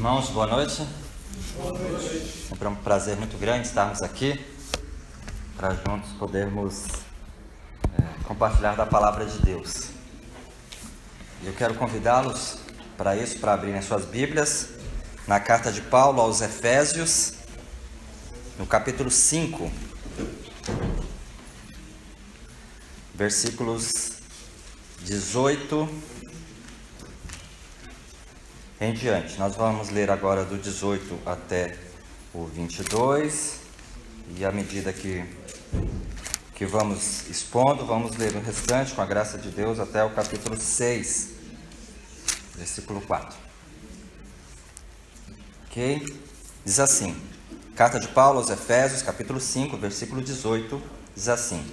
Irmãos, boa noite. Boa noite. Sempre um prazer muito grande estarmos aqui para juntos podermos compartilhar da palavra de Deus. E eu quero convidá-los para isso, para abrirem suas Bíblias na carta de Paulo aos Efésios, no capítulo 5, versículos 18 em diante. Nós vamos ler agora do 18 até o 22, e à medida que vamos expondo, vamos ler o restante, com a graça de Deus, até o capítulo 6, versículo 4. Ok? Diz assim, carta de Paulo aos Efésios, capítulo 5, versículo 18, diz assim: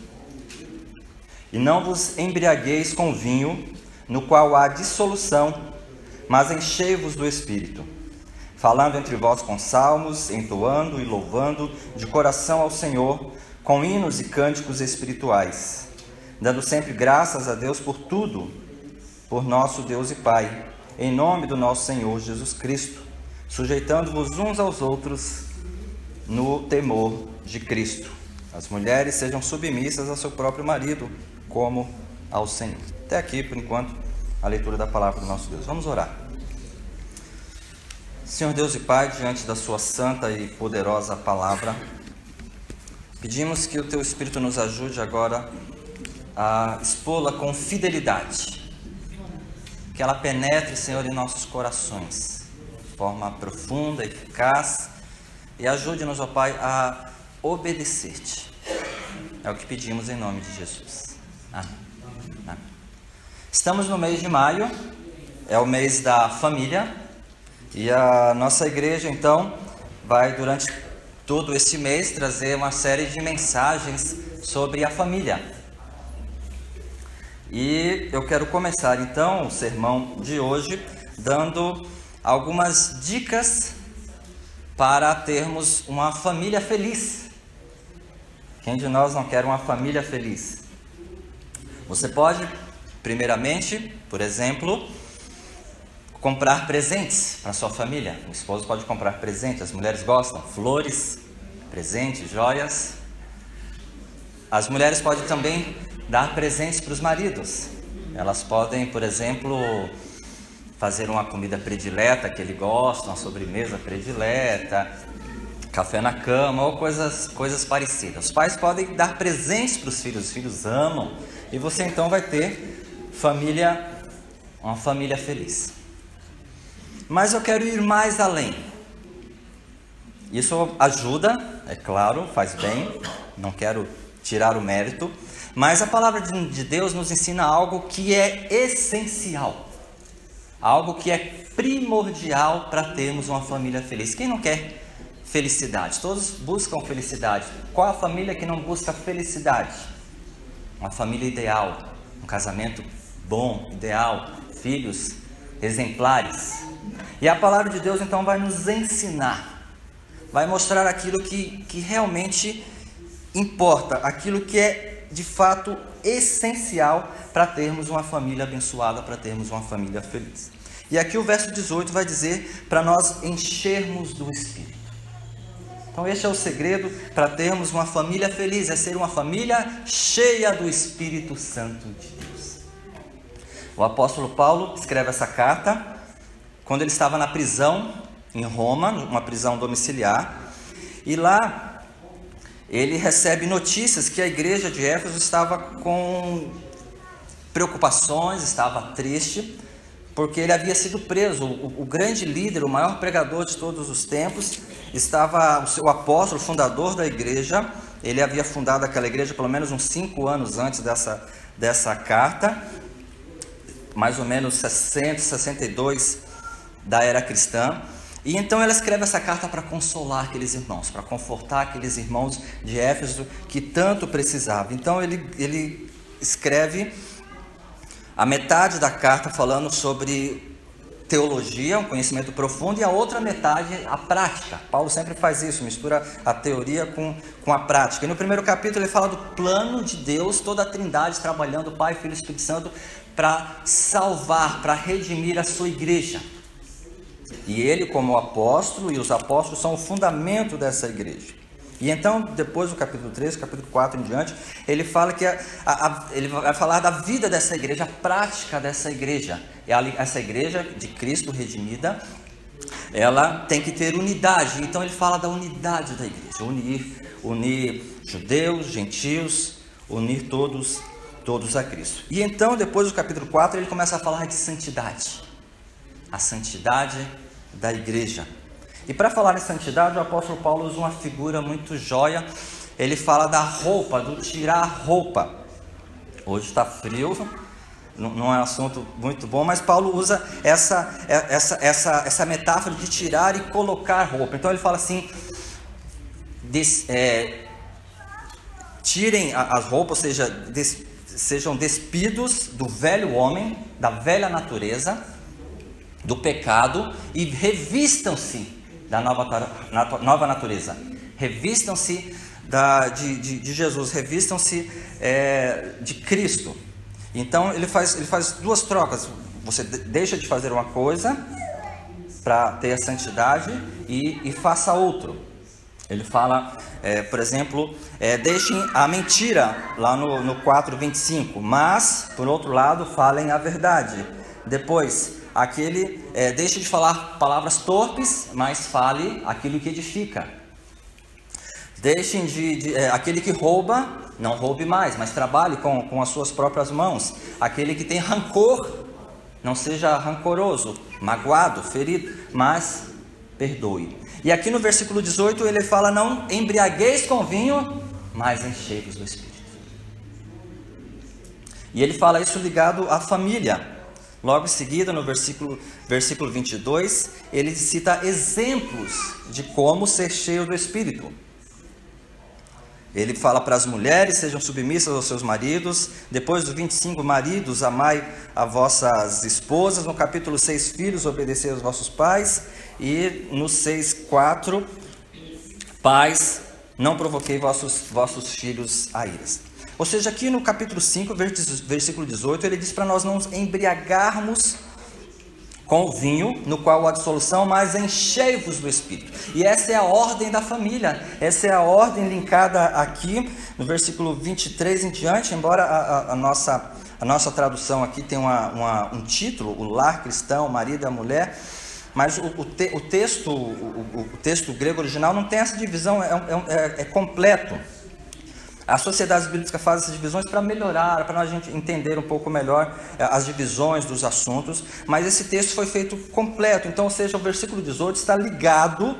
E não vos embriagueis com vinho, no qual há dissolução, mas enchei-vos do Espírito, falando entre vós com salmos, entoando e louvando de coração ao Senhor, com hinos e cânticos espirituais, dando sempre graças a Deus por tudo, por nosso Deus e Pai, em nome do nosso Senhor Jesus Cristo, sujeitando-vos uns aos outros no temor de Cristo. As mulheres sejam submissas ao seu próprio marido, como ao Senhor. Até aqui, por enquanto, a leitura da palavra do nosso Deus. Vamos orar. Senhor Deus e Pai, diante da sua santa e poderosa palavra, pedimos que o teu Espírito nos ajude agora a expô-la com fidelidade, que ela penetre, Senhor, em nossos corações, de forma profunda, eficaz, e ajude-nos, ó Pai, a obedecer-te. É o que pedimos em nome de Jesus. Amém. Estamos no mês de maio, é o mês da família, e a nossa igreja, então, vai durante todo esse mês trazer uma série de mensagens sobre a família. E eu quero começar, então, o sermão de hoje dando algumas dicas para termos uma família feliz. Quem de nós não quer uma família feliz? Você pode, primeiramente, por exemplo, comprar presentes para sua família. O esposo pode comprar presentes, as mulheres gostam, flores, presentes, joias. As mulheres podem também dar presentes para os maridos. Elas podem, por exemplo, fazer uma comida predileta que ele gosta, uma sobremesa predileta, café na cama ou coisas parecidas. Os pais podem dar presentes para os filhos amam, e você então vai ter uma família feliz. Mas eu quero ir mais além. Isso ajuda, é claro, faz bem, não quero tirar o mérito, mas a palavra de Deus nos ensina algo que é essencial, algo que é primordial para termos uma família feliz. Quem não quer felicidade? Todos buscam felicidade. Qual a família que não busca felicidade? Uma família ideal, um casamento bom, ideal, filhos exemplares. E a palavra de Deus então vai nos ensinar, vai mostrar aquilo que realmente importa, aquilo que é de fato essencial para termos uma família abençoada, para termos uma família feliz. E aqui o verso 18 vai dizer para nós enchermos do Espírito. Então este é o segredo para termos uma família feliz, é ser uma família cheia do Espírito Santo de Deus. O apóstolo Paulo escreve essa carta quando ele estava na prisão em Roma, uma prisão domiciliar, e lá ele recebe notícias que a igreja de Éfeso estava com preocupações, estava triste, porque ele havia sido preso. O grande líder, o maior pregador de todos os tempos, estava, o apóstolo, fundador da igreja, ele havia fundado aquela igreja pelo menos uns 5 anos antes dessa carta, mais ou menos 62 da era cristã, e então ela escreve essa carta para consolar aqueles irmãos, para confortar aqueles irmãos de Éfeso que tanto precisavam. Então ele escreve a metade da carta falando sobre teologia, um conhecimento profundo, e a outra metade a prática. Paulo sempre faz isso, mistura a teoria com a prática. E no primeiro capítulo ele fala do plano de Deus, toda a trindade trabalhando, Pai, Filho e Espírito Santo, para salvar, para redimir a sua igreja. E ele, como apóstolo, e os apóstolos são o fundamento dessa igreja. E então, depois do capítulo 3, capítulo 4 em diante, ele fala que ele vai falar da vida dessa igreja, a prática dessa igreja. Essa igreja de Cristo redimida, ela tem que ter unidade. Então ele fala da unidade da igreja, unir judeus, gentios, unir todos a Cristo. E então, depois do capítulo 4, ele começa a falar de santidade. A santidade da igreja. E para falar em santidade, o apóstolo Paulo usa uma figura muito joia. Ele fala da roupa, do tirar a roupa. Hoje está frio, não é um assunto muito bom, mas Paulo usa essa metáfora de tirar e colocar roupa. Então ele fala assim, tirem as roupas, ou seja, sejam despidos do velho homem, da velha natureza, do pecado, e revistam-se da nova natureza. Revistam-se de Jesus, revistam-se de Cristo. Então ele faz duas trocas. Você deixa de fazer uma coisa para ter a santidade e faça outro. Ele fala, por exemplo, deixem a mentira, lá no 4:25, mas, por outro lado, falem a verdade. Depois, deixe de falar palavras torpes, mas fale aquilo que edifica. Deixem aquele que rouba, não roube mais, mas trabalhe com as suas próprias mãos. Aquele que tem rancor, não seja rancoroso, magoado, ferido, mas perdoe. E aqui no versículo 18 ele fala, não embriagueis com vinho, mas enchei-vos do Espírito. E ele fala isso ligado à família. Logo em seguida, no versículo 22, ele cita exemplos de como ser cheio do Espírito. Ele fala para as mulheres, sejam submissas aos seus maridos. Depois do 25, maridos, amai as vossas esposas. No capítulo 6, filhos, obedecei aos vossos pais. E no 6:4, pais, não provoquei vossos filhos a iras. Ou seja, aqui no capítulo 5, versículo 18, ele diz para nós não embriagarmos com o vinho, no qual há dissolução, mas enchei-vos do Espírito. E essa é a ordem da família, essa é a ordem linkada aqui, no versículo 23 em diante, embora a nossa tradução aqui tem um título, o lar cristão, o marido e a mulher, mas o texto grego original não tem essa divisão, é completo. As sociedades bíblicas fazem essas divisões para melhorar, para a gente entender um pouco melhor as divisões dos assuntos, mas esse texto foi feito completo. Então, ou seja, o versículo 18 está ligado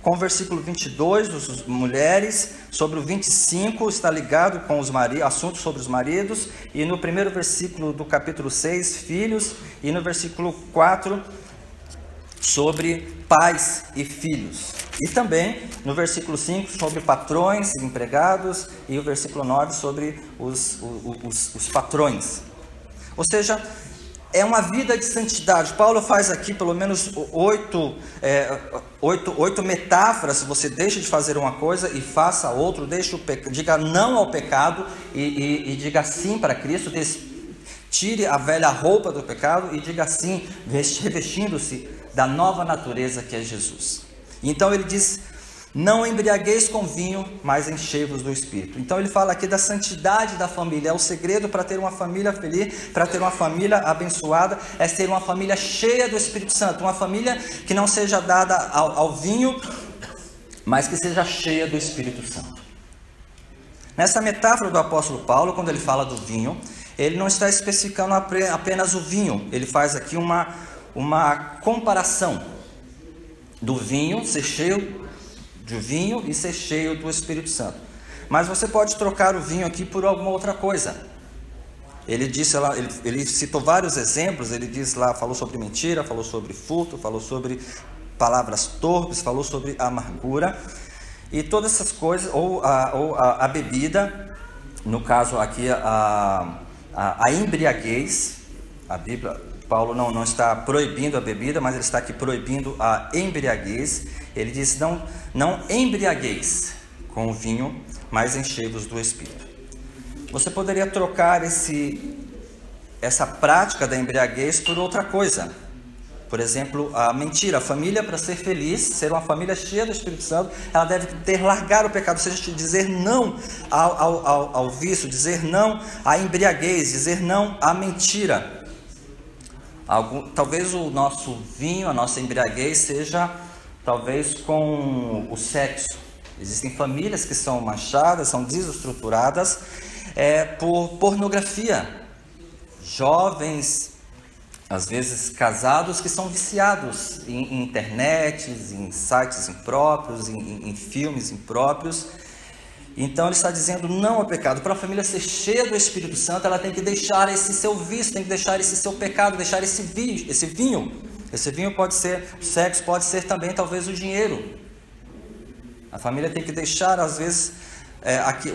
com o versículo 22 das mulheres, sobre o 25 está ligado com os assuntos sobre os maridos, e no primeiro versículo do capítulo 6, filhos, e no versículo 4, sobre pais e filhos. E também no versículo 5 sobre patrões e empregados, e o versículo 9 sobre os patrões. Ou seja, é uma vida de santidade. Paulo faz aqui pelo menos oito metáforas. Você deixa de fazer uma coisa e faça outra, diga não ao pecado e diga sim para Cristo, tire a velha roupa do pecado e diga sim, revestindo-se da nova natureza que é Jesus. Então ele diz, não embriagueis com vinho, mas enchei-vos do Espírito. Então ele fala aqui da santidade da família. É o segredo para ter uma família feliz, para ter uma família abençoada, é ter uma família cheia do Espírito Santo. Uma família que não seja dada ao vinho, mas que seja cheia do Espírito Santo. Nessa metáfora do apóstolo Paulo, quando ele fala do vinho, ele não está especificando apenas o vinho. Ele faz aqui uma comparação do vinho, ser cheio de vinho e ser cheio do Espírito Santo. Mas você pode trocar o vinho aqui por alguma outra coisa. Ele disse lá, ele citou vários exemplos. Ele diz lá, falou sobre mentira, falou sobre furto, falou sobre palavras torpes, falou sobre amargura e todas essas coisas, ou a bebida, no caso aqui a embriaguez. A Bíblia, Paulo não está proibindo a bebida, mas ele está aqui proibindo a embriaguez. Ele diz, não embriagueis com o vinho, mas enchei-vos do Espírito. Você poderia trocar essa prática da embriaguez por outra coisa. Por exemplo, a mentira. A família, para ser feliz, ser uma família cheia do Espírito Santo, ela deve ter largado o pecado, ou seja, dizer não ao vício, dizer não à embriaguez, dizer não à mentira. Talvez o nosso vinho, a nossa embriaguez seja talvez com o sexo. Existem famílias que são manchadas, são desestruturadas por pornografia. Jovens, às vezes casados, que são viciados em internet, em sites impróprios, em filmes impróprios. Então ele está dizendo não ao pecado. Para a família ser cheia do Espírito Santo, ela tem que deixar esse seu vício, tem que deixar esse seu pecado, deixar esse vinho. Esse vinho pode ser o sexo, pode ser também talvez o dinheiro. A família tem que deixar, às vezes,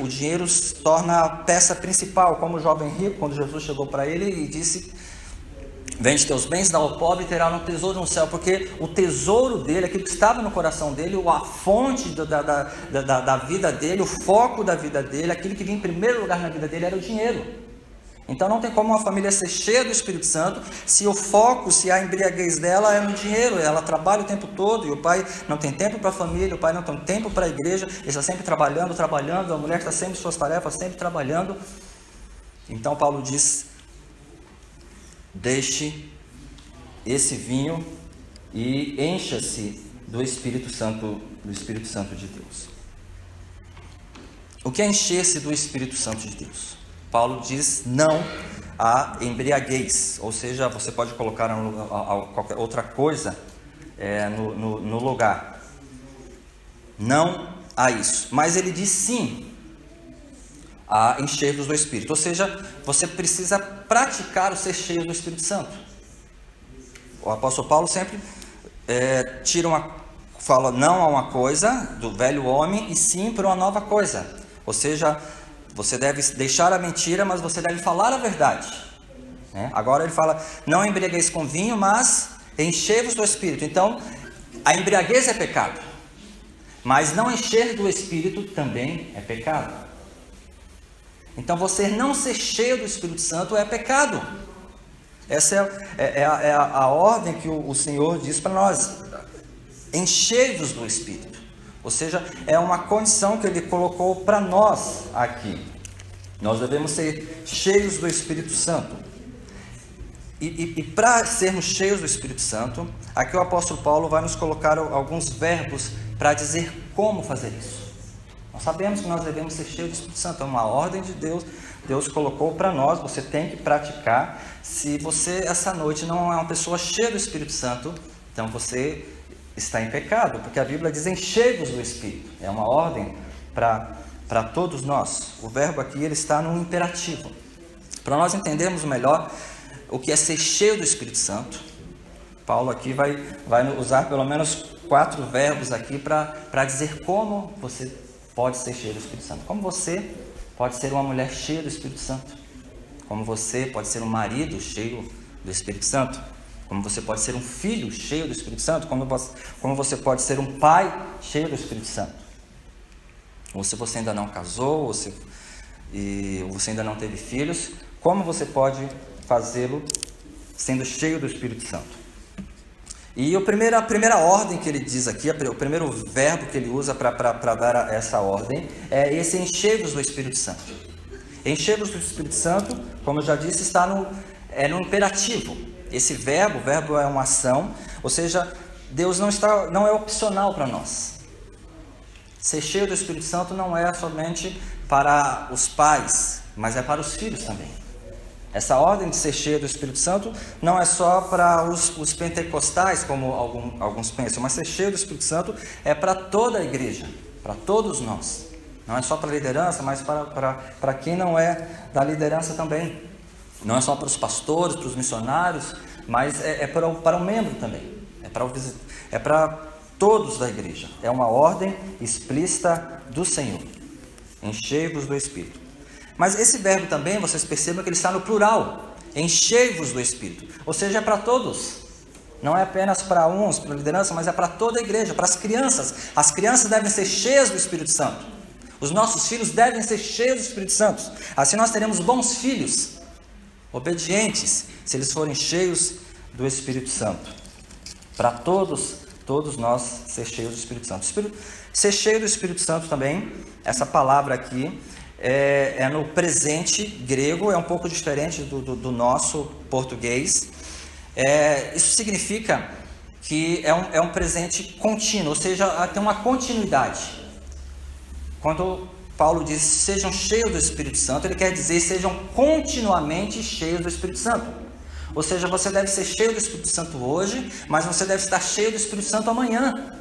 o dinheiro se torna a peça principal, como o jovem rico, quando Jesus chegou para ele e disse: vende teus bens, dá ao pobre e terá um tesouro no céu. Porque o tesouro dele, aquilo que estava no coração dele, a fonte da vida dele, o foco da vida dele, aquilo que vinha em primeiro lugar na vida dele era o dinheiro. Então não tem como uma família ser cheia do Espírito Santo se o foco, se a embriaguez dela é no dinheiro. Ela trabalha o tempo todo e o pai não tem tempo para a família, o pai não tem tempo para a igreja, ele está sempre trabalhando, a mulher está sempre em suas tarefas, sempre trabalhando. Então Paulo diz: deixe esse vinho e encha-se do Espírito Santo de Deus. O que é encher-se do Espírito Santo de Deus? Paulo diz não à embriaguez, ou seja, você pode colocar qualquer outra coisa no lugar. Não a isso, mas ele diz sim a encher-vos do Espírito, ou seja, você precisa praticar o ser cheio do Espírito Santo. O apóstolo Paulo sempre fala não a uma coisa do velho homem e sim para uma nova coisa, ou seja, você deve deixar a mentira, mas você deve falar a verdade. Agora ele fala, não embriagueis com vinho, mas enchei-vos do Espírito. Então, a embriaguez é pecado, mas não encher do Espírito também é pecado. Então, você não ser cheio do Espírito Santo é pecado. Essa é a ordem que o Senhor diz para nós. Enchei-vos do Espírito. Ou seja, é uma condição que Ele colocou para nós aqui. Nós devemos ser cheios do Espírito Santo. E para sermos cheios do Espírito Santo, aqui o apóstolo Paulo vai nos colocar alguns verbos para dizer como fazer isso. Nós sabemos que nós devemos ser cheios do Espírito Santo, é uma ordem de Deus. Deus colocou para nós, você tem que praticar. Se você essa noite não é uma pessoa cheia do Espírito Santo, então você está em pecado, porque a Bíblia diz enchei-vos do Espírito. É uma ordem para todos nós. O verbo aqui ele está no imperativo. Para nós entendermos melhor o que é ser cheio do Espírito Santo, Paulo aqui vai usar pelo menos 4 verbos aqui para dizer como você pode ser cheio do Espírito Santo. Como você pode ser uma mulher cheia do Espírito Santo. Como você pode ser um marido cheio do Espírito Santo. Como você pode ser um filho cheio do Espírito Santo. Como você pode ser um pai cheio do Espírito Santo. Ou se você ainda não casou, ou você ainda não teve filhos, como você pode fazê-lo sendo cheio do Espírito Santo? E a primeira ordem que ele diz aqui, o primeiro verbo que ele usa para dar essa ordem, é esse enchei-vos do Espírito Santo. Enchei-vos do Espírito Santo, como eu já disse, está no imperativo. Esse verbo, o verbo é uma ação, ou seja, Deus não é opcional para nós. Ser cheio do Espírito Santo não é somente para os pais, mas é para os filhos também. Essa ordem de ser cheio do Espírito Santo não é só para os pentecostais, como alguns pensam, mas ser cheio do Espírito Santo é para toda a igreja, para todos nós. Não é só para a liderança, mas para quem não é da liderança também. Não é só para os pastores, para os missionários, mas é para o membro também. É para todos da igreja. É uma ordem explícita do Senhor. Enchei-vos do Espírito. Mas esse verbo também, vocês percebam que ele está no plural. Enchei-vos do Espírito. Ou seja, é para todos. Não é apenas para uns, para a liderança, mas é para toda a igreja, para as crianças. As crianças devem ser cheias do Espírito Santo. Os nossos filhos devem ser cheios do Espírito Santo. Assim nós teremos bons filhos, obedientes, se eles forem cheios do Espírito Santo. para todos nós ser cheios do Espírito Santo. Ser cheio do Espírito Santo também, essa palavra aqui, é no presente grego, é um pouco diferente do nosso português. Isso significa que é um presente contínuo, ou seja, tem uma continuidade. Quando Paulo diz sejam cheios do Espírito Santo, ele quer dizer sejam continuamente cheios do Espírito Santo. Ou seja, você deve ser cheio do Espírito Santo hoje, mas você deve estar cheio do Espírito Santo amanhã.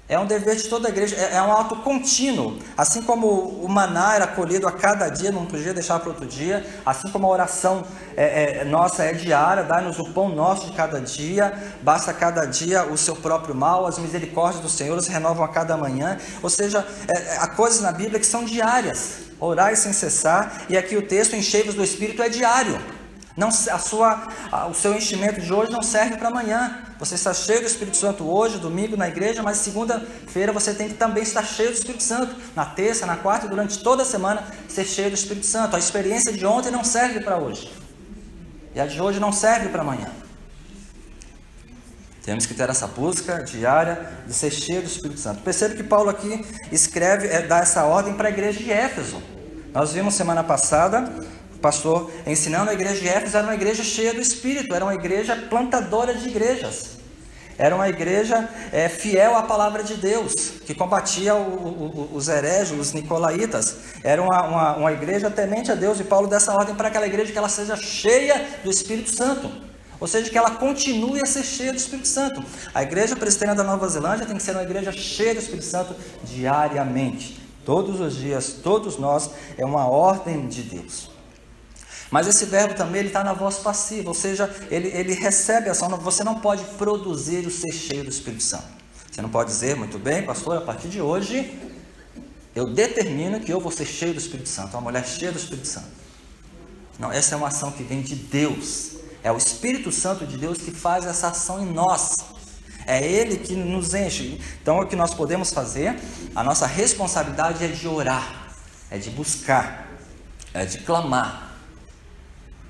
É um dever de toda a igreja, é um ato contínuo. Assim como o maná era colhido a cada dia, não podia deixar para outro dia. Assim como a oração nossa é diária, dá-nos o pão nosso de cada dia. Basta cada dia o seu próprio mal, as misericórdias do Senhor se renovam a cada manhã. Ou seja, há coisas na Bíblia que são diárias. Orai sem cessar, e aqui o texto enchei-vos do Espírito é diário. Não, o seu enchimento de hoje não serve para amanhã. Você está cheio do Espírito Santo hoje, domingo na igreja, mas segunda-feira você tem que também estar cheio do Espírito Santo. Na terça, na quarta e durante toda a semana ser cheio do Espírito Santo. A experiência de ontem não serve para hoje. E a de hoje não serve para amanhã. Temos que ter essa busca diária de ser cheio do Espírito Santo. Percebe que Paulo aqui escreve, dá essa ordem para a igreja de Éfeso. Nós vimos semana passada o pastor ensinando a igreja de Éfeso, era uma igreja cheia do Espírito, era uma igreja plantadora de igrejas, era uma igreja fiel à palavra de Deus, que combatia os hereges, os nicolaítas, era uma igreja temente a Deus, e Paulo dá essa ordem para aquela igreja que ela seja cheia do Espírito Santo, ou seja, que ela continue a ser cheia do Espírito Santo. A igreja presbiteriana da Nova Zelândia tem que ser uma igreja cheia do Espírito Santo diariamente, todos os dias, todos nós, é uma ordem de Deus. Mas esse verbo também está na voz passiva, ou seja, ele recebe a ação. Você não pode produzir o ser cheio do Espírito Santo. Você não pode dizer, muito bem, pastor, a partir de hoje, eu determino que eu vou ser cheio do Espírito Santo, uma mulher cheia do Espírito Santo. Não, essa é uma ação que vem de Deus. É o Espírito Santo de Deus que faz essa ação em nós. É Ele que nos enche. Então, o que nós podemos fazer, a nossa responsabilidade é de orar, é de buscar, é de clamar,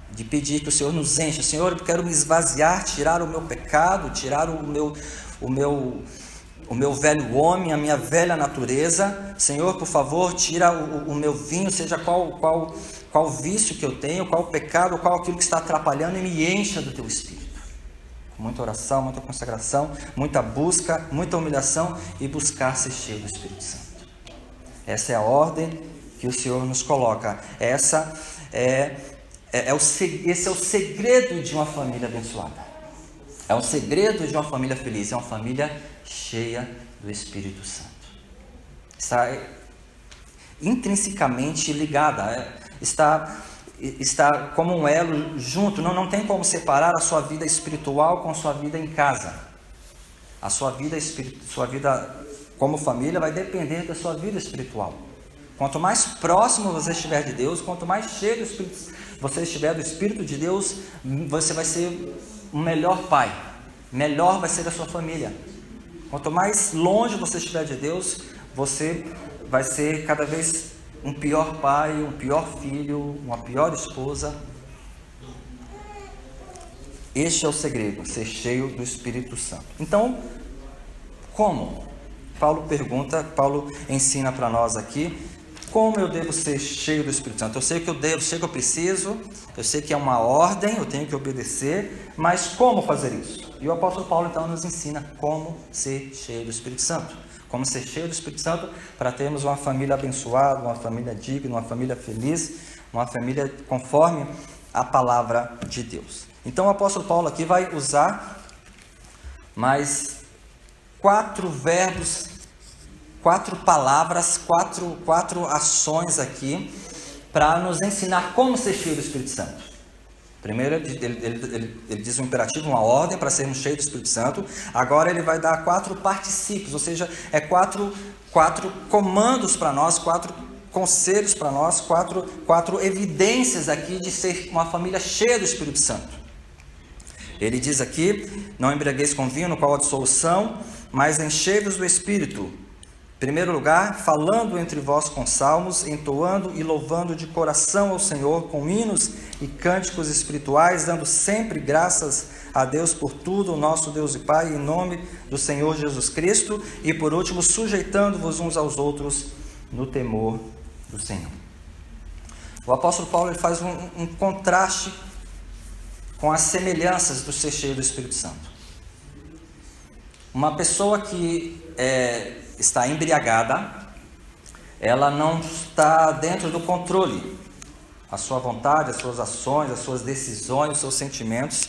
de pedir que o Senhor nos enche. Senhor, eu quero me esvaziar, tirar o meu pecado, tirar o meu velho homem, a minha velha natureza. Senhor, por favor, tira o meu vinho, seja qual vício que eu tenho, qual pecado, qual aquilo que está atrapalhando, e me encha do teu Espírito. Com muita oração, muita consagração, muita busca, muita humilhação, e buscar ser cheio do Espírito Santo. Essa é a ordem que o Senhor nos coloca. Esse é o segredo de uma família abençoada. É o segredo de uma família feliz. É uma família cheia do Espírito Santo. Está intrinsecamente ligada. Está como um elo junto. Não tem como separar a sua vida espiritual com a sua vida em casa. A sua vida como família vai depender da sua vida espiritual. Quanto mais próximo você estiver de Deus, quanto mais cheio do Espírito você estiver do Espírito de Deus, você vai ser um melhor pai, melhor vai ser a sua família. Quanto mais longe você estiver de Deus, você vai ser cada vez um pior pai, um pior filho, uma pior esposa. Este é o segredo, ser cheio do Espírito Santo. Então, como? Paulo ensina para nós aqui. Como eu devo ser cheio do Espírito Santo? Eu sei que eu sei que eu preciso, eu sei que é uma ordem, eu tenho que obedecer, mas como fazer isso? E o apóstolo Paulo então nos ensina como ser cheio do Espírito Santo. Como ser cheio do Espírito Santo para termos uma família abençoada, uma família digna, uma família feliz, uma família conforme a palavra de Deus. Então o apóstolo Paulo aqui vai usar mais 4 verbos, 4 palavras, quatro ações aqui para nos ensinar como ser cheio do Espírito Santo. Primeiro ele diz um imperativo, uma ordem para sermos cheios do Espírito Santo. Agora ele vai dar 4 particípios, ou seja, quatro comandos para nós, 4 conselhos para nós, quatro evidências aqui de ser uma família cheia do Espírito Santo. Ele diz aqui, não embriagueis com vinho, no qual há dissolução, mas enchei-vos do Espírito. Em primeiro lugar, falando entre vós com salmos, entoando e louvando de coração ao Senhor com hinos e cânticos espirituais, dando sempre graças a Deus por tudo, o nosso Deus e Pai, em nome do Senhor Jesus Cristo, e por último, sujeitando-vos uns aos outros no temor do Senhor. O apóstolo Paulo ele faz um contraste com as semelhanças do ser cheio do Espírito Santo. Uma pessoa que está embriagada, ela não está dentro do controle. A sua vontade, as suas ações, as suas decisões, os seus sentimentos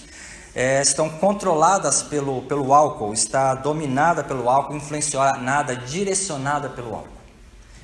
estão controladas pelo álcool, está dominada pelo álcool, influenciada, direcionada pelo álcool.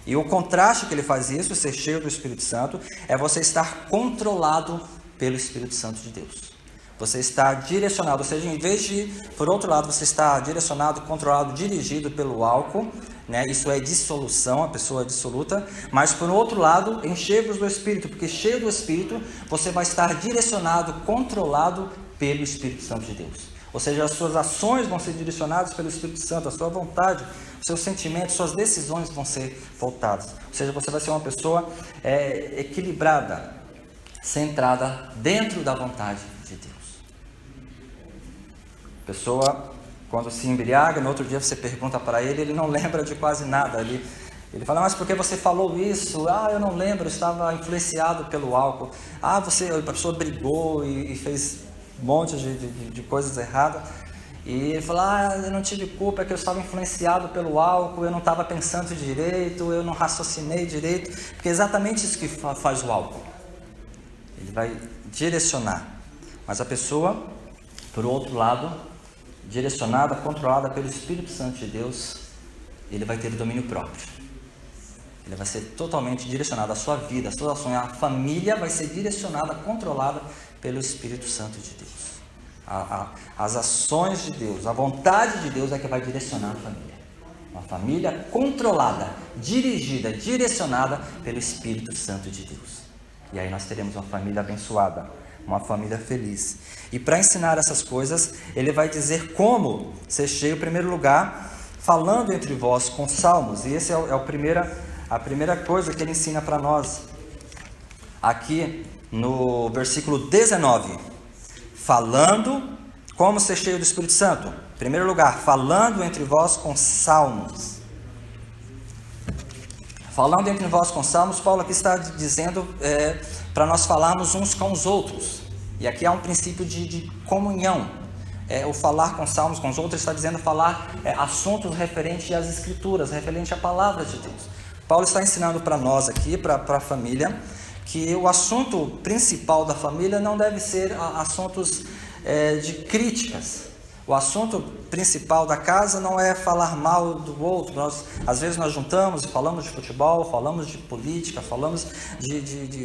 E o contraste que ele faz isso, ser cheio do Espírito Santo, é você estar controlado pelo Espírito Santo de Deus. Você está direcionado, ou seja, em vez de, por outro lado, você está direcionado, controlado, dirigido pelo álcool, né? Isso é dissolução, a pessoa é dissoluta, mas por outro lado, enchei-vos do Espírito, porque cheio do Espírito, você vai estar direcionado, controlado pelo Espírito Santo de Deus. Ou seja, as suas ações vão ser direcionadas pelo Espírito Santo, a sua vontade, os seus sentimentos, suas decisões vão ser voltadas. Ou seja, você vai ser uma pessoa equilibrada, centrada dentro da vontade de Deus. A pessoa, quando se embriaga, no outro dia você pergunta para ele não lembra de quase nada. Ele fala, mas por que você falou isso? Eu não lembro, eu estava influenciado pelo álcool. A pessoa brigou e fez um monte de coisas erradas. E ele fala, eu não tive culpa, é que eu estava influenciado pelo álcool, eu não estava pensando direito, eu não raciocinei direito. Porque é exatamente isso que faz o álcool. Ele vai direcionar. Mas a pessoa, por outro lado, direcionada, controlada pelo Espírito Santo de Deus, ele vai ter domínio próprio. Ele vai ser totalmente direcionado, a sua vida, as suas ações, a família vai ser direcionada, controlada pelo Espírito Santo de Deus. As ações de Deus, a vontade de Deus é que vai direcionar a família. Uma família controlada, dirigida, direcionada pelo Espírito Santo de Deus. E aí nós teremos uma família abençoada, uma família feliz. E para ensinar essas coisas, ele vai dizer como ser cheio, em primeiro lugar, falando entre vós com salmos. E essa a primeira coisa que ele ensina para nós. Aqui no versículo 19. Falando, como ser cheio do Espírito Santo? Em primeiro lugar, falando entre vós com salmos. Falando entre vós com salmos, Paulo aqui está dizendo para nós falarmos uns com os outros. E aqui há um princípio de comunhão. O falar com salmos com os outros está dizendo falar assuntos referentes às Escrituras, referente à palavra de Deus. Paulo está ensinando para nós aqui, para a família, que o assunto principal da família não deve ser assuntos de críticas. O assunto principal da casa não é falar mal do outro. Às vezes nós juntamos e falamos de futebol, falamos de política, falamos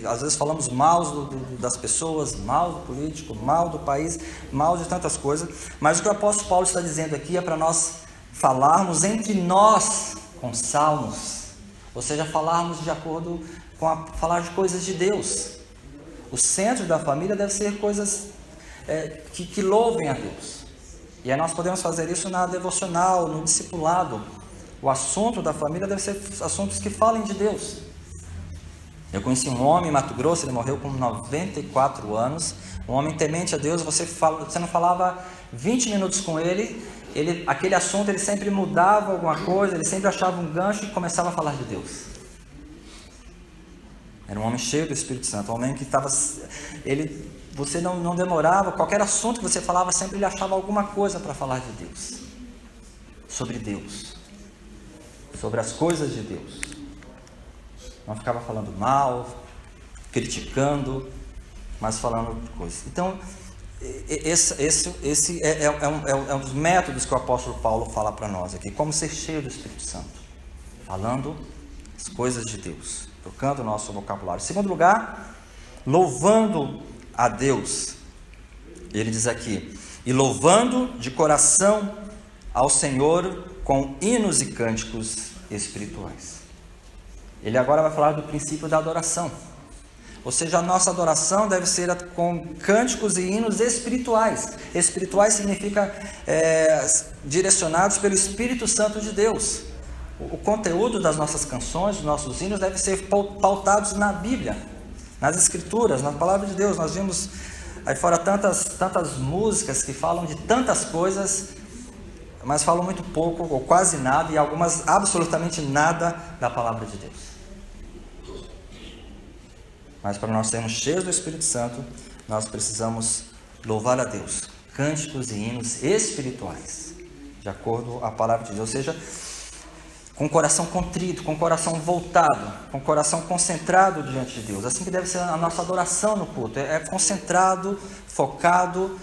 às vezes falamos mal das pessoas, mal do político, mal do país, mal de tantas coisas. Mas o que o apóstolo Paulo está dizendo aqui é para nós falarmos entre nós com salmos. Ou seja, falarmos de acordo com falar de coisas de Deus. O centro da família deve ser coisas que louvem a Deus. E aí nós podemos fazer isso na devocional, no discipulado. O assunto da família deve ser assuntos que falem de Deus. Eu conheci um homem em Mato Grosso, ele morreu com 94 anos. Um homem temente a Deus, você não falava 20 minutos com ele, aquele assunto ele sempre mudava alguma coisa, ele sempre achava um gancho e começava a falar de Deus. Era um homem cheio do Espírito Santo, um homem que estava... Você não demorava, qualquer assunto que você falava, sempre ele achava alguma coisa para falar de Deus. Sobre Deus. Sobre as coisas de Deus. Não ficava falando mal, criticando, mas falando de coisas. Então, esse é um dos métodos que o apóstolo Paulo fala para nós aqui. Como ser cheio do Espírito Santo. Falando as coisas de Deus. Tocando o nosso vocabulário. Em segundo lugar, louvando a Deus. Ele diz aqui, e louvando de coração ao Senhor com hinos e cânticos espirituais. Ele agora vai falar do princípio da adoração. Ou seja, a nossa adoração deve ser com cânticos e hinos espirituais. Espirituais significa direcionados pelo Espírito Santo de Deus. O conteúdo das nossas canções, dos nossos hinos, deve ser pautados na Bíblia, nas Escrituras, na Palavra de Deus. Nós vimos aí fora tantas músicas que falam de tantas coisas, mas falam muito pouco ou quase nada, e algumas absolutamente nada da Palavra de Deus. Mas para nós sermos cheios do Espírito Santo, nós precisamos louvar a Deus, cânticos e hinos espirituais, de acordo com a Palavra de Deus, ou seja, com o coração contrito, com o coração voltado, com o coração concentrado diante de Deus. Assim que deve ser a nossa adoração no culto, é concentrado, focado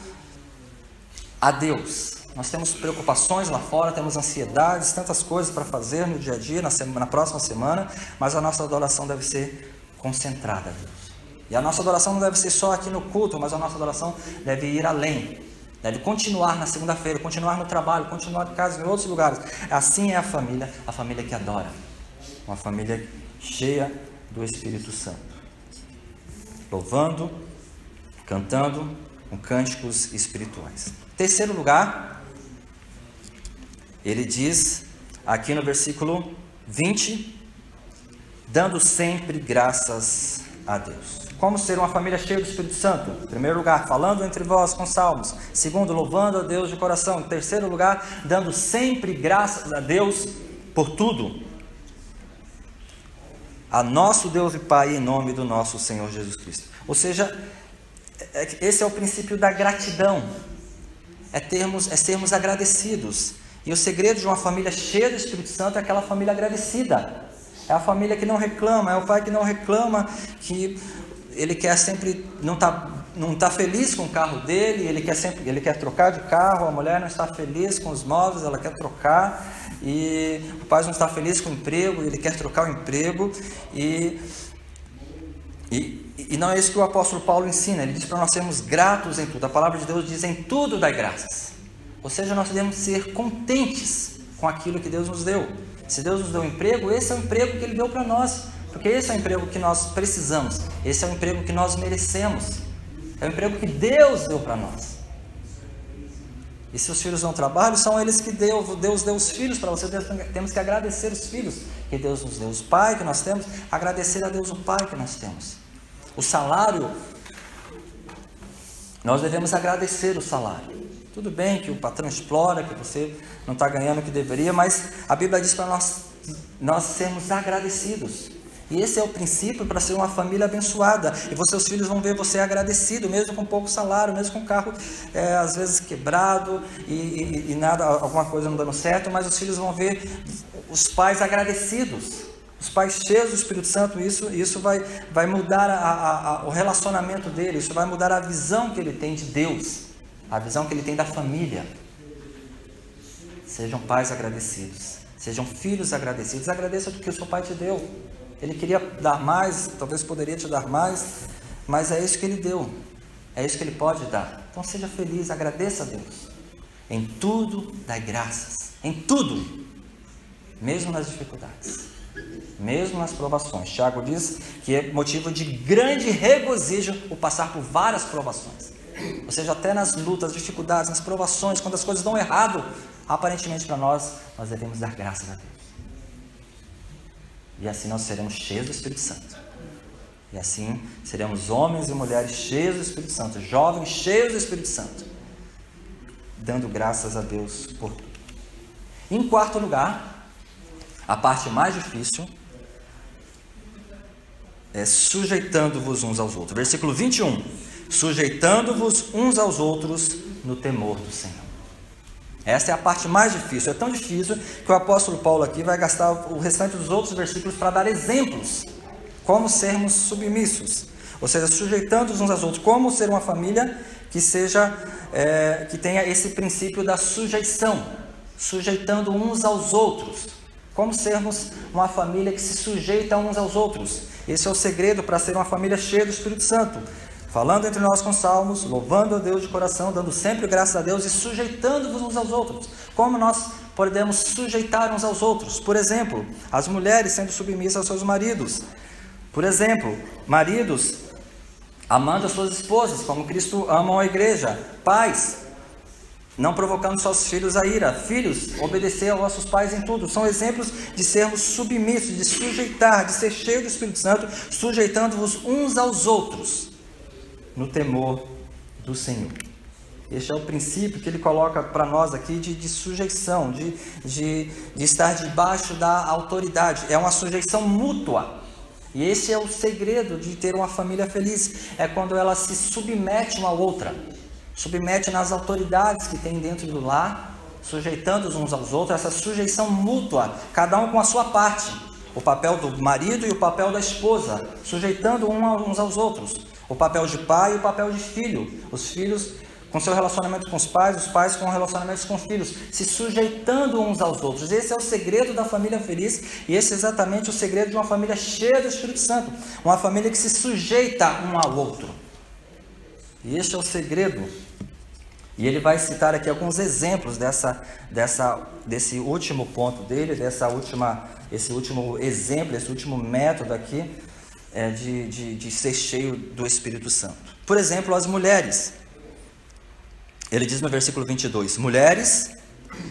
a Deus. Nós temos preocupações lá fora, temos ansiedades, tantas coisas para fazer no dia a dia, na próxima semana, mas a nossa adoração deve ser concentrada a Deus. E a nossa adoração não deve ser só aqui no culto, mas a nossa adoração deve ir além. Deve continuar na segunda-feira, continuar no trabalho, continuar em casa, em outros lugares. Assim é a família que adora. Uma família cheia do Espírito Santo. Louvando, cantando, com cânticos espirituais. Terceiro lugar, ele diz, aqui no versículo 20, dando sempre graças a Deus. Como ser uma família cheia do Espírito Santo? Em primeiro lugar, falando entre vós com salmos. Segundo, louvando a Deus de coração. Em terceiro lugar, dando sempre graças a Deus por tudo. A nosso Deus e Pai, em nome do nosso Senhor Jesus Cristo. Ou seja, esse é o princípio da gratidão. É sermos agradecidos. E o segredo de uma família cheia do Espírito Santo é aquela família agradecida. É a família que não reclama, é o pai que não reclama, que ele quer sempre, não tá feliz com o carro dele, ele quer trocar de carro, a mulher não está feliz com os móveis, ela quer trocar, e o pai não está feliz com o emprego, ele quer trocar o emprego, e não é isso que o apóstolo Paulo ensina. Ele diz para nós sermos gratos em tudo. A palavra de Deus diz: em tudo dai graças. Ou seja, nós devemos ser contentes com aquilo que Deus nos deu. Se Deus nos deu um emprego, esse é o emprego que Ele deu para nós, porque esse é o emprego que nós precisamos, esse é o emprego que nós merecemos, é o emprego que Deus deu para nós. E se os filhos não trabalham, são eles que Deus deu os filhos para você. Temos que agradecer os filhos que Deus nos deu, os pais que nós temos, agradecer a Deus o Pai que nós temos. O salário, nós devemos agradecer o salário. Tudo bem que o patrão explora, que você não está ganhando o que deveria, mas a Bíblia diz para nós sermos agradecidos. E esse é o princípio para ser uma família abençoada. E seus filhos vão ver você agradecido, mesmo com pouco salário, mesmo com o carro às vezes quebrado e nada, alguma coisa não dando certo, mas os filhos vão ver os pais agradecidos. Os pais cheios do Espírito Santo, isso vai mudar o relacionamento dele, isso vai mudar a visão que ele tem de Deus, a visão que ele tem da família. Sejam pais agradecidos, sejam filhos agradecidos. Agradeça do que o seu pai te deu. Ele queria dar mais, talvez poderia te dar mais, mas é isso que ele deu, é isso que ele pode dar. Então seja feliz, agradeça a Deus. Em tudo dai graças, em tudo, mesmo nas dificuldades, mesmo nas provações. Tiago diz que é motivo de grande regozijo o passar por várias provações. Ou seja, até nas lutas, dificuldades, nas provações, quando as coisas dão errado, aparentemente para nós devemos dar graças a Deus. E assim nós seremos cheios do Espírito Santo. E assim seremos homens e mulheres cheios do Espírito Santo, jovens cheios do Espírito Santo, dando graças a Deus por tudo. Em quarto lugar, a parte mais difícil é sujeitando-vos uns aos outros. Versículo 21. Sujeitando-vos uns aos outros no temor do Senhor. Essa é a parte mais difícil. É tão difícil que o apóstolo Paulo aqui vai gastar o restante dos outros versículos para dar exemplos. Como sermos submissos. Ou seja, sujeitando-os uns aos outros. Como ser uma família que tenha esse princípio da sujeição. Sujeitando uns aos outros. Como sermos uma família que se sujeita uns aos outros. Esse é o segredo para ser uma família cheia do Espírito Santo. Falando entre nós com salmos, louvando a Deus de coração, dando sempre graças a Deus e sujeitando-vos uns aos outros. Como nós podemos sujeitar uns aos outros? Por exemplo, as mulheres sendo submissas aos seus maridos. Por exemplo, maridos amando as suas esposas, como Cristo ama a igreja. Pais, não provocando seus filhos a ira. Filhos, obedecer aos vossos pais em tudo. São exemplos de sermos submissos, de sujeitar, de ser cheio do Espírito Santo, sujeitando-vos uns aos outros, no temor do Senhor. Este é o princípio que ele coloca para nós aqui de sujeição, de estar debaixo da autoridade. É uma sujeição mútua. E esse é o segredo de ter uma família feliz. É quando ela se submete uma à outra. Submete nas autoridades que tem dentro do lar, sujeitando-os uns aos outros, essa sujeição mútua, cada um com a sua parte. O papel do marido e o papel da esposa, sujeitando uns aos outros. O papel de pai e o papel de filho. Os filhos com seu relacionamento com os pais com relacionamentos com os filhos, se sujeitando uns aos outros. Esse é o segredo da família feliz, e esse é exatamente o segredo de uma família cheia do Espírito Santo. Uma família que se sujeita um ao outro. E este é o segredo. E ele vai citar aqui alguns exemplos desse último ponto dele, esse último exemplo, esse último método aqui de ser cheio do Espírito Santo. Por exemplo, as mulheres. Ele diz no versículo 22, mulheres,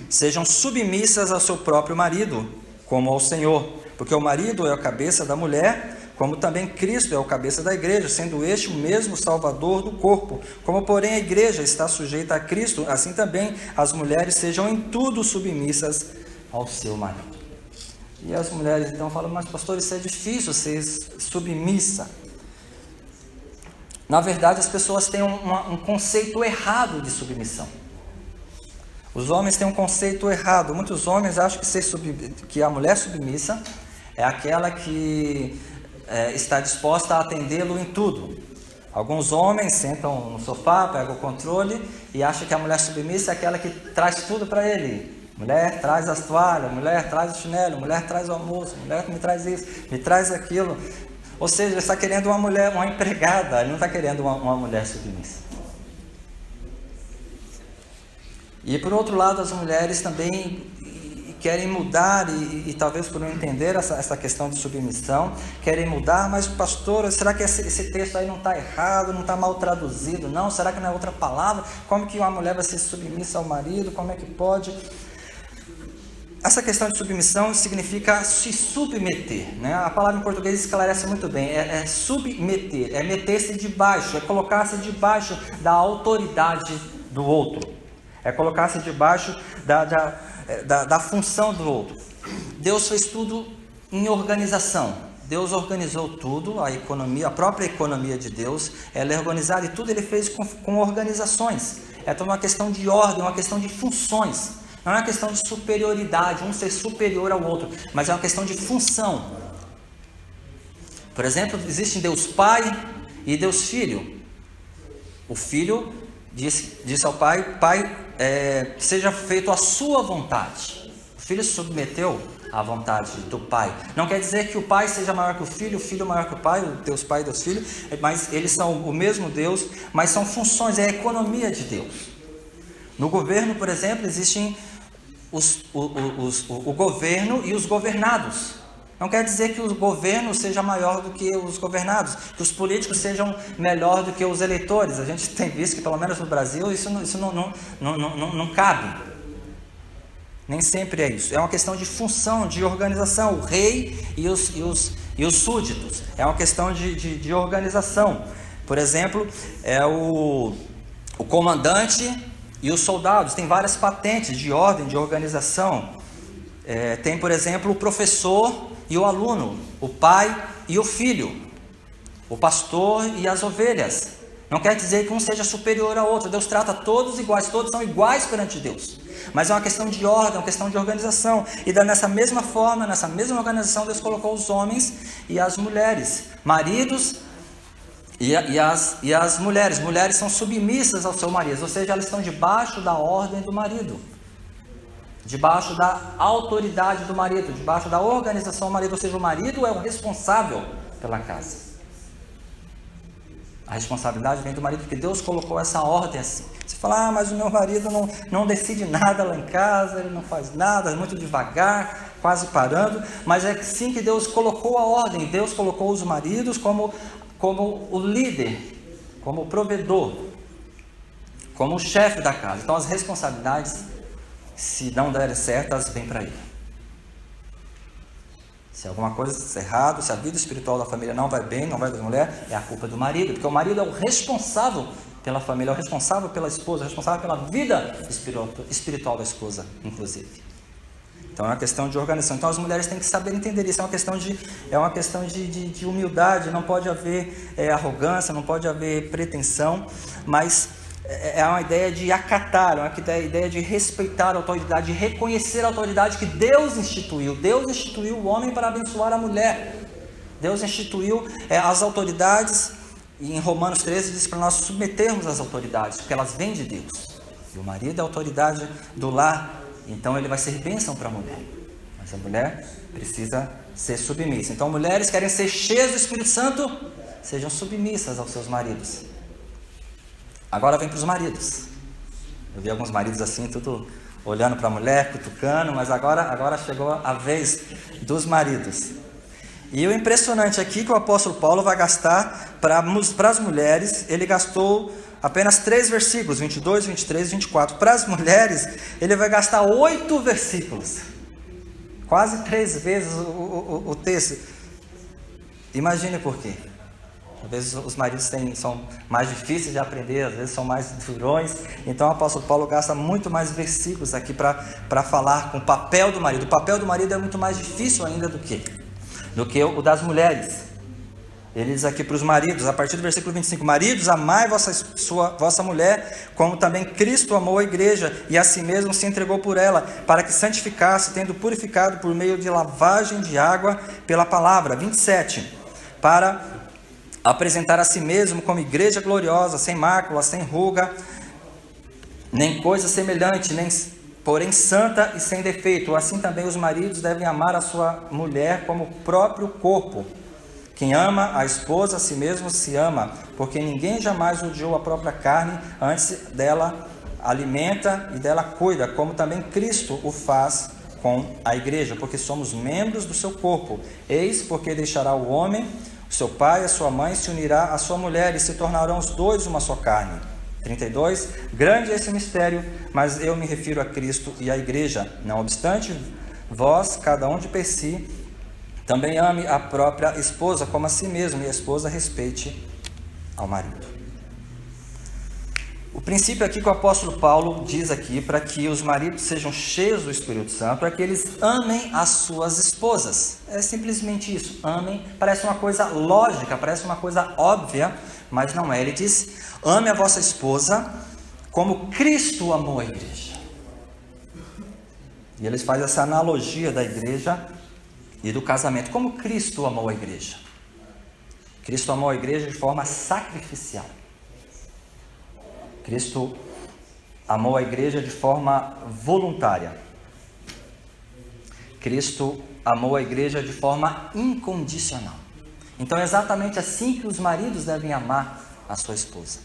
sejam submissas ao seu próprio marido, como ao Senhor, porque o marido é a cabeça da mulher, como também Cristo é o cabeça da igreja, sendo este o mesmo Salvador do corpo. Como, porém, a igreja está sujeita a Cristo, assim também as mulheres sejam em tudo submissas ao seu marido. E as mulheres então falam, mas pastor, isso é difícil ser submissa. Na verdade, as pessoas têm um conceito errado de submissão. Os homens têm um conceito errado. Muitos homens acham que a mulher submissa é aquela que está disposta a atendê-lo em tudo. Alguns homens sentam no sofá, pegam o controle e acham que a mulher submissa é aquela que traz tudo para ele. Mulher, traz as toalhas, mulher, traz o chinelo, mulher, traz o almoço, mulher, me traz isso, me traz aquilo. Ou seja, ele está querendo uma mulher, uma empregada, ele não está querendo uma mulher submissa. E por outro lado, as mulheres também querem mudar, e talvez por não entender essa questão de submissão, querem mudar, mas pastor, será que esse texto aí não está errado, não está mal traduzido? Não, será que não é outra palavra? Como que uma mulher vai ser submissa ao marido? Como é que pode? Essa questão de submissão significa se submeter, né? A palavra em português esclarece muito bem, é submeter, é meter-se debaixo, é colocar-se debaixo da autoridade do outro, é colocar-se debaixo da função do outro. Deus fez tudo em organização, Deus organizou tudo, a economia, a própria economia de Deus, ela é organizada e tudo ele fez com organizações, é toda uma questão de ordem, uma questão de funções. Não é uma questão de superioridade, um ser superior ao outro, mas é uma questão de função. Por exemplo, existe Deus Pai e Deus Filho. O Filho disse ao Pai, Pai, que seja feito a sua vontade. O Filho se submeteu à vontade do Pai. Não quer dizer que o Pai seja maior que o Filho maior que o Pai, o Deus Pai e Deus Filho, mas eles são o mesmo Deus, mas são funções, é a economia de Deus. No governo, por exemplo, existem o governo e os governados. Não quer dizer que o governo seja maior do que os governados, que os políticos sejam melhor do que os eleitores. A gente tem visto que, pelo menos no Brasil, isso não cabe. Nem sempre é isso. É uma questão de função, de organização. O rei e os súditos. É uma questão de organização. Por exemplo, é o comandante e os soldados. Tem várias patentes de ordem, de organização. Tem, por exemplo, o professor e o aluno, o pai e o filho, o pastor e as ovelhas. Não quer dizer que um seja superior ao outro. Deus trata todos iguais, todos são iguais perante Deus. Mas é uma questão de ordem, é uma questão de organização. E nessa mesma forma, nessa mesma organização, Deus colocou os homens e as mulheres, maridos e as mulheres. Mulheres são submissas ao seu marido, ou seja, elas estão debaixo da ordem do marido, debaixo da autoridade do marido, debaixo da organização do marido, ou seja, o marido é o responsável pela casa. A responsabilidade vem do marido, porque Deus colocou essa ordem assim. Você fala, mas o meu marido não decide nada lá em casa, ele não faz nada, é muito devagar, quase parando, mas é assim que Deus colocou a ordem. Deus colocou os maridos como o líder, como o provedor. como o chefe da casa. Então as responsabilidades, se não derem certo, elas vêm para ele. Se alguma coisa está errado, se a vida espiritual da família não vai bem, não vai da mulher, é a culpa do marido, porque o marido é o responsável pela família, é o responsável pela esposa, é o responsável pela vida espiritual da esposa, inclusive. Então é uma questão de organização. Então as mulheres têm que saber entender isso. É uma questão de humildade. Não pode haver arrogância, não pode haver pretensão, mas é uma ideia de acatar, uma ideia de respeitar a autoridade, de reconhecer a autoridade que Deus instituiu. Deus instituiu o homem para abençoar a mulher. Deus instituiu as autoridades, e em Romanos 13 diz para nós submetermos as autoridades, porque elas vêm de Deus. E o marido é a autoridade do lar, então ele vai ser bênção para a mulher. Mas a mulher precisa ser submissa. Então mulheres querem ser cheias do Espírito Santo, sejam submissas aos seus maridos. Agora vem para os maridos. Eu vi alguns maridos assim, tudo olhando para a mulher, cutucando, mas agora chegou a vez dos maridos. E o impressionante aqui é que o apóstolo Paulo vai gastar para as mulheres, ele gastou apenas 3 versículos, 22, 23 e 24. Para as mulheres, ele vai gastar 8 versículos. Quase 3 vezes o texto. Imagine por quê. Às vezes os maridos são mais difíceis de aprender, às vezes são mais durões. Então o apóstolo Paulo gasta muito mais versículos aqui para falar com o papel do marido. O papel do marido é muito mais difícil ainda do que o das mulheres. Ele diz aqui para os maridos, a partir do versículo 25: Maridos, amai vossa mulher, como também Cristo amou a igreja, e a si mesmo se entregou por ela, para que santificasse, tendo purificado por meio de lavagem de água pela palavra. 27. Para apresentar a si mesmo como igreja gloriosa, sem mácula, sem ruga, nem coisa semelhante, porém santa e sem defeito. Assim também os maridos devem amar a sua mulher como o próprio corpo. Quem ama a esposa, a si mesmo se ama, porque ninguém jamais odiou a própria carne, antes dela alimenta e dela cuida, como também Cristo o faz com a igreja, porque somos membros do seu corpo. Eis porque deixará o homem, o seu pai e a sua mãe, se unirá à sua mulher, e se tornarão os dois uma só carne. 32. Grande é esse mistério, mas eu me refiro a Cristo e à igreja. Não obstante, vós, cada um de per si, também ame a própria esposa como a si mesmo, e a esposa respeite ao marido. O princípio aqui que o apóstolo Paulo diz aqui, para que os maridos sejam cheios do Espírito Santo, é que eles amem as suas esposas. É simplesmente isso, amem. Parece uma coisa lógica, parece uma coisa óbvia, mas não é. Ele diz: ame a vossa esposa como Cristo amou a igreja. E eles fazem essa analogia da igreja e do casamento. Como Cristo amou a igreja? Cristo amou a igreja de forma sacrificial. Cristo amou a igreja de forma voluntária. Cristo amou a igreja de forma incondicional. Então é exatamente assim que os maridos devem amar a sua esposa.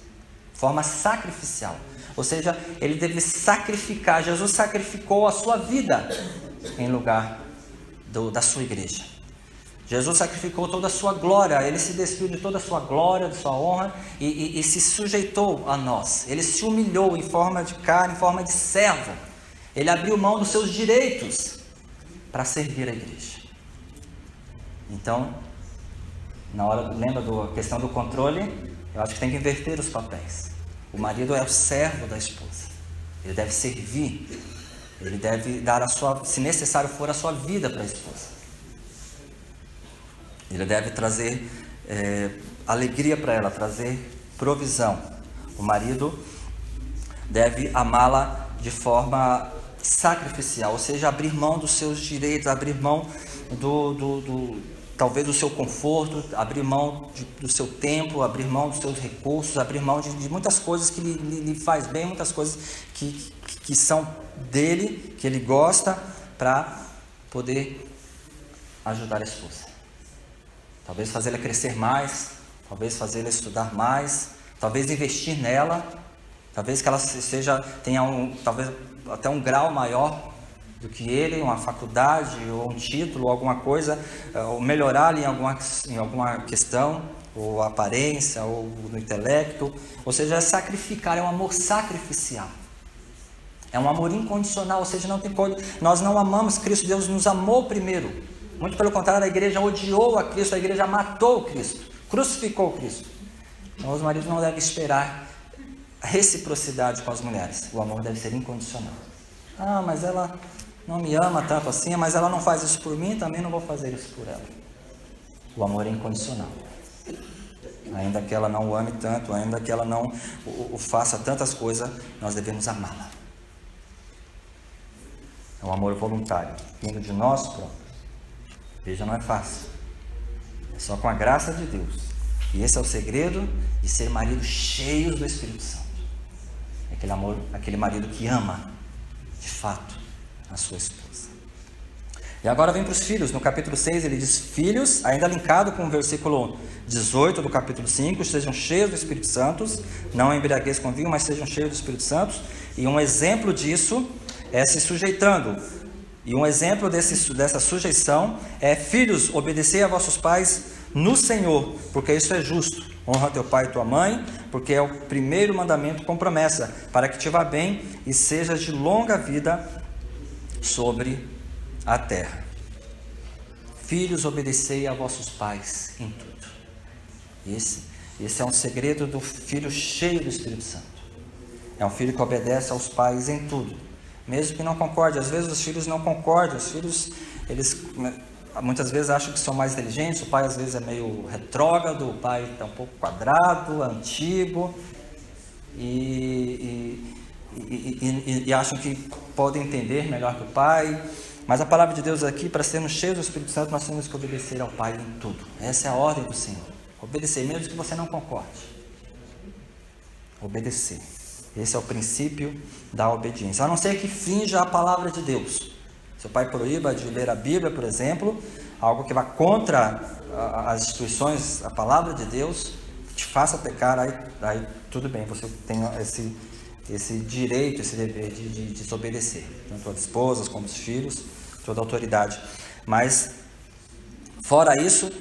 De forma sacrificial. Ou seja, ele deve sacrificar. Jesus sacrificou a sua vida em lugar da sua igreja. Jesus sacrificou toda a sua glória, ele se despiu de toda a sua glória, de sua honra e se sujeitou a nós. Ele se humilhou em forma de carne, em forma de servo. Ele abriu mão dos seus direitos para servir a igreja. Então, lembra da questão do controle? Eu acho que tem que inverter os papéis. O marido é o servo da esposa. Ele deve servir. Ele deve dar se necessário for, a sua vida para a esposa. Ele deve trazer alegria para ela, trazer provisão. O marido deve amá-la de forma sacrificial, ou seja, abrir mão dos seus direitos, abrir mão talvez do seu conforto, abrir mão do seu tempo, abrir mão dos seus recursos, abrir mão de muitas coisas que lhe faz bem, muitas coisas que são dele, que ele gosta, para poder ajudar a esposa. Talvez fazê-la crescer mais, talvez fazê-la estudar mais, talvez investir nela, talvez que ela tenha talvez até um grau maior do que ele, uma faculdade, ou um título, ou alguma coisa, ou melhorar em alguma questão, ou aparência, ou no intelecto. Ou seja, é sacrificar, é um amor sacrificial. É um amor incondicional, ou seja, nós não amamos Cristo, Deus nos amou primeiro. Muito pelo contrário, a igreja odiou a Cristo, a igreja matou o Cristo, crucificou o Cristo. Então os maridos não devem esperar reciprocidade com as mulheres, o amor deve ser incondicional. Ah, mas ela não me ama tanto assim, mas ela não faz isso por mim, também não vou fazer isso por ela. O amor é incondicional. Ainda que ela não o ame tanto, ainda que ela não o faça tantas coisas, nós devemos amá-la. É um amor voluntário, vindo de nós próprios. Veja, não é fácil. É só com a graça de Deus. E esse é o segredo de ser marido cheios do Espírito Santo. É aquele amor, aquele marido que ama, de fato, a sua esposa. E agora vem para os filhos. No capítulo 6 ele diz: filhos, ainda linkado com o versículo 18 do capítulo 5, sejam cheios do Espírito Santo, não embriagueis com vinho, mas sejam cheios do Espírito Santo. E um exemplo disso é se sujeitando. E um exemplo dessa sujeição é: filhos, obedecei a vossos pais no Senhor, porque isso é justo. Honra teu pai e tua mãe, porque é o primeiro mandamento com promessa, para que te vá bem e sejas de longa vida sobre a terra. Filhos, obedecei a vossos pais em tudo. Esse é um segredo do filho cheio do Espírito Santo. É um filho que obedece aos pais em tudo, mesmo que não concorde. Às vezes os filhos não concordam, os filhos, eles muitas vezes acham que são mais inteligentes, o pai às vezes é meio retrógrado, o pai está um pouco quadrado, antigo, e acham que podem entender melhor que o pai. Mas a palavra de Deus aqui, para sermos cheios do Espírito Santo, nós temos que obedecer ao Pai em tudo. Essa é a ordem do Senhor. Obedecer, mesmo que você não concorde. Obedecer. Esse é o princípio da obediência. A não ser que finja a palavra de Deus. Seu pai proíba de ler a Bíblia, por exemplo, algo que vá contra as instituições, a palavra de Deus, te faça pecar, aí tudo bem, você tem esse direito, esse dever de desobedecer, tanto as esposas como os filhos, toda a autoridade. Mas, fora isso,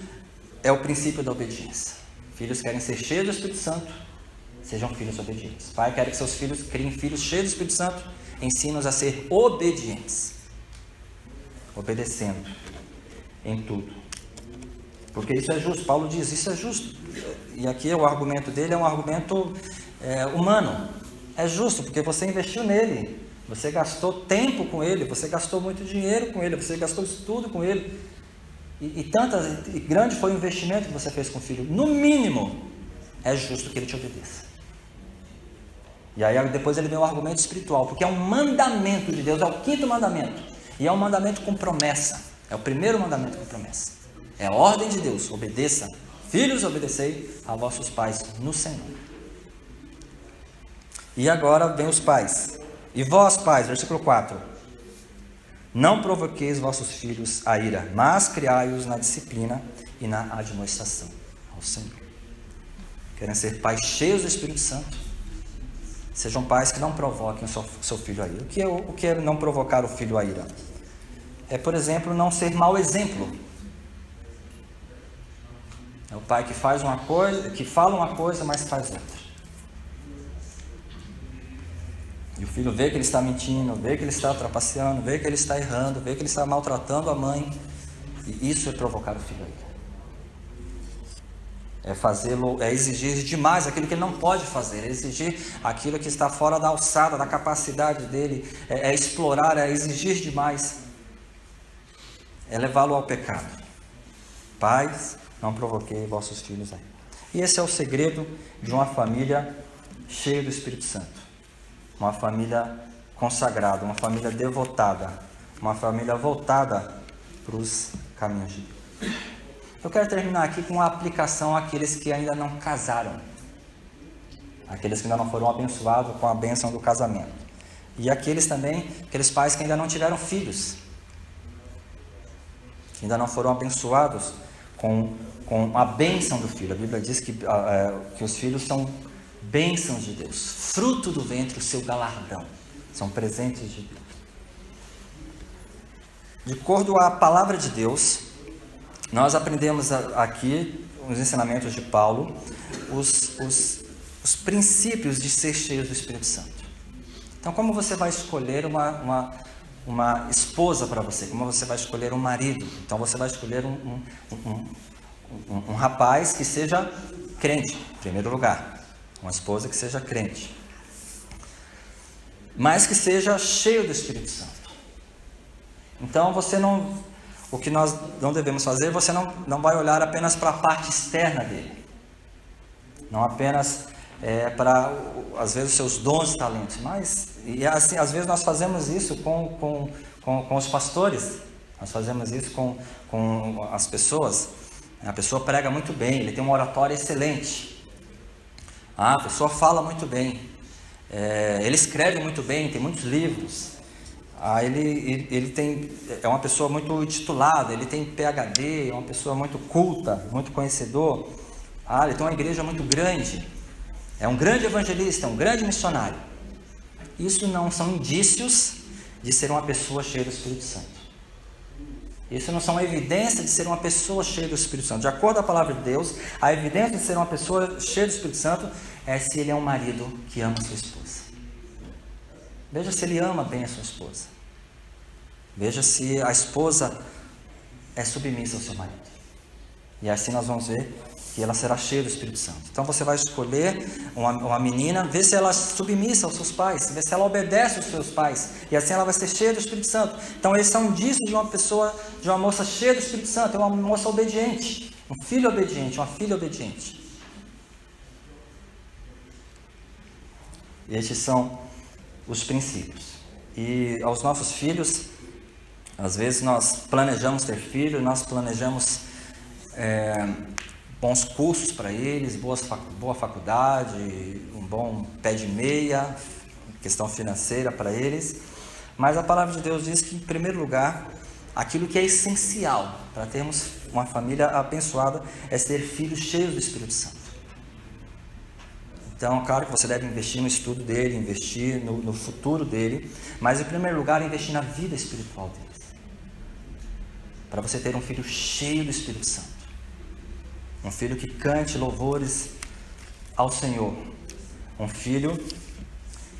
é o princípio da obediência. Filhos querem ser cheios do Espírito Santo, sejam filhos obedientes. Pai quer que seus filhos criem filhos cheios do Espírito Santo, ensina-os a ser obedientes, obedecendo em tudo. Porque isso é justo, Paulo diz, isso é justo. E aqui o argumento dele é um argumento humano. É justo, porque você investiu nele, você gastou tempo com ele, você gastou muito dinheiro com ele, você gastou estudo com ele, e grande foi o investimento que você fez com o filho. No mínimo, é justo que ele te obedeça. E aí depois ele vem o argumento espiritual, porque é um mandamento de Deus, é o 5º mandamento, e é um mandamento com promessa, é o primeiro mandamento com promessa, é a ordem de Deus: obedeça, filhos, obedecei a vossos pais no Senhor. E agora vem os pais. E vós, pais, versículo 4. Não provoqueis vossos filhos a ira, mas criai-os na disciplina e na admoestação ao Senhor. Querem ser pais cheios do Espírito Santo? Sejam pais que não provoquem o seu filho a ira. O que é não provocar o filho a ira? É, por exemplo, não ser mau exemplo. É o pai que faz uma coisa, que fala uma coisa, mas faz outra. E o filho vê que ele está mentindo, vê que ele está trapaceando, vê que ele está errando, vê que ele está maltratando a mãe. E isso é provocar o filho a ira. É fazê-lo, é exigir demais aquilo que ele não pode fazer, é exigir aquilo que está fora da alçada, da capacidade dele, é explorar, é exigir demais, é levá-lo ao pecado. Pais, não provoquei vossos filhos a ira. E esse é o segredo de uma família cheia do Espírito Santo. Uma família consagrada, uma família devotada, uma família voltada para os caminhos de Deus. Eu quero terminar aqui com uma aplicação àqueles que ainda não casaram, aqueles que ainda não foram abençoados com a bênção do casamento, e aqueles pais que ainda não tiveram filhos, que ainda não foram abençoados com a bênção do filho. A Bíblia diz que os filhos são bênçãos de Deus, fruto do ventre, o seu galardão, são presentes de Deus. De acordo com a palavra de Deus, nós aprendemos aqui, nos ensinamentos de Paulo, os princípios de ser cheio do Espírito Santo. Então, como você vai escolher uma esposa para você? Como você vai escolher um marido? Então, você vai escolher um rapaz que seja crente, em primeiro lugar. Uma esposa que seja crente. Mas que seja cheio do Espírito Santo. Então, o que nós não devemos fazer, você não vai olhar apenas para a parte externa dele. Não apenas para, às vezes, os seus dons e talentos. E assim, às vezes nós fazemos isso com os pastores. Nós fazemos isso com as pessoas. A pessoa prega muito bem, ele tem uma oratória excelente. A pessoa fala muito bem. Ele escreve muito bem, tem muitos livros. Ele é uma pessoa muito titulada, ele tem PhD, é uma pessoa muito culta, muito conhecedor. Ele tem uma igreja muito grande, é um grande evangelista, é um grande missionário. Isso não são indícios de ser uma pessoa cheia do Espírito Santo. Isso não são evidências de ser uma pessoa cheia do Espírito Santo. De acordo com a palavra de Deus, a evidência de ser uma pessoa cheia do Espírito Santo é se ele é um marido que ama sua esposa. Veja se ele ama bem a sua esposa. Veja se a esposa é submissa ao seu marido. E assim nós vamos ver que ela será cheia do Espírito Santo. Então você vai escolher uma menina, vê se ela é submissa aos seus pais, vê se ela obedece aos seus pais. E assim ela vai ser cheia do Espírito Santo. Então esses são indícios de uma pessoa, de uma moça cheia do Espírito Santo, é uma moça obediente, um filho obediente, uma filha obediente. E estes são os princípios. E aos nossos filhos, às vezes nós planejamos ter filho, nós planejamos bons cursos para eles, boa faculdade, um bom pé de meia, questão financeira para eles. Mas a palavra de Deus diz que, em primeiro lugar, aquilo que é essencial para termos uma família abençoada é ter filhos cheios do Espírito Santo. Então, claro que você deve investir no estudo dele, investir no futuro dele, mas em primeiro lugar, investir na vida espiritual deles. Para você ter um filho cheio do Espírito Santo. Um filho que cante louvores ao Senhor. Um filho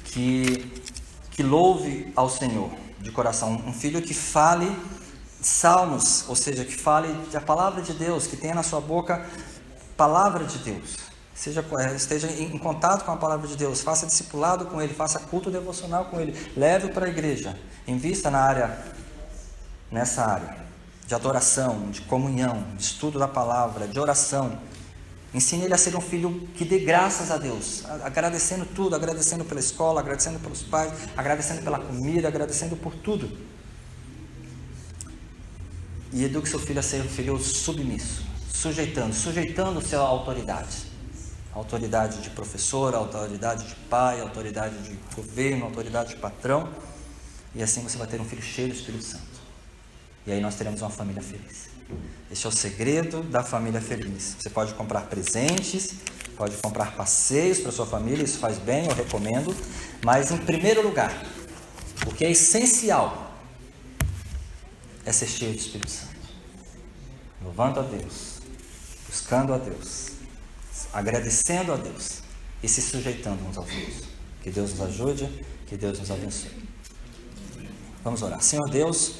que louve ao Senhor de coração. Um filho que fale salmos, ou seja, que fale a palavra de Deus, que tenha na sua boca palavra de Deus. Esteja em contato com a palavra de Deus, faça discipulado com ele, faça culto devocional com ele, leve-o para a igreja, invista nessa área de adoração, de comunhão, de estudo da palavra, de oração. Ensine ele a ser um filho que dê graças a Deus, agradecendo tudo, agradecendo pela escola, agradecendo pelos pais, agradecendo pela comida, agradecendo por tudo. E eduque seu filho a ser um filho submisso, sujeitando-se à autoridade. Autoridade de professor, autoridade de pai, autoridade de governo, autoridade de patrão. E assim você vai ter um filho cheio do Espírito Santo. E aí nós teremos uma família feliz. Esse é o segredo da família feliz. Você pode comprar presentes, pode comprar passeios para sua família, isso faz bem, eu recomendo. Mas em primeiro lugar, o que é essencial é ser cheio do Espírito Santo. Louvando a Deus, buscando a Deus, agradecendo a Deus e se sujeitando uns aos outros. Que Deus nos ajude, que Deus nos abençoe. Vamos orar. Senhor Deus,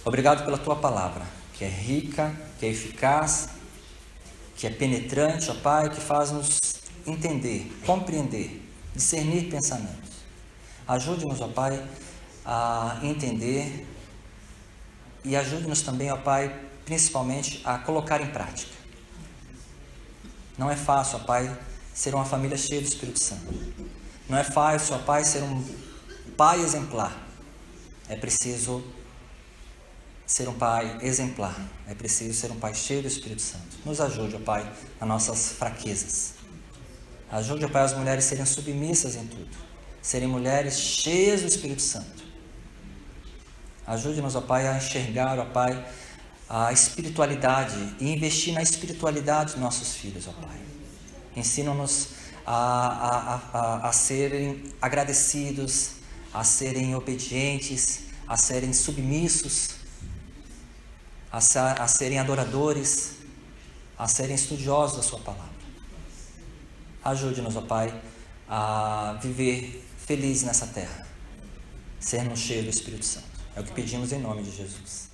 obrigado pela Tua palavra, que é rica, que é eficaz, que é penetrante, ó Pai, que faz-nos entender, compreender, discernir pensamentos. Ajude-nos, ó Pai, a entender e ajude-nos também, ó Pai, principalmente a colocar em prática. Não é fácil, ó Pai, ser uma família cheia do Espírito Santo. Não é fácil, ó Pai, ser um pai exemplar. É preciso ser um pai exemplar. É preciso ser um pai cheio do Espírito Santo. Nos ajude, ó Pai, nas nossas fraquezas. Ajude, ó Pai, as mulheres a serem submissas em tudo. Serem mulheres cheias do Espírito Santo. Ajude-nos, ó Pai, a enxergar, ó Pai, a espiritualidade e investir na espiritualidade dos nossos filhos, ó Pai. Ensina-nos a serem agradecidos, a serem obedientes, a serem submissos, a serem adoradores, a serem estudiosos da sua palavra. Ajude-nos, ó Pai, a viver feliz nessa terra, sermos cheios do Espírito Santo. É o que pedimos em nome de Jesus.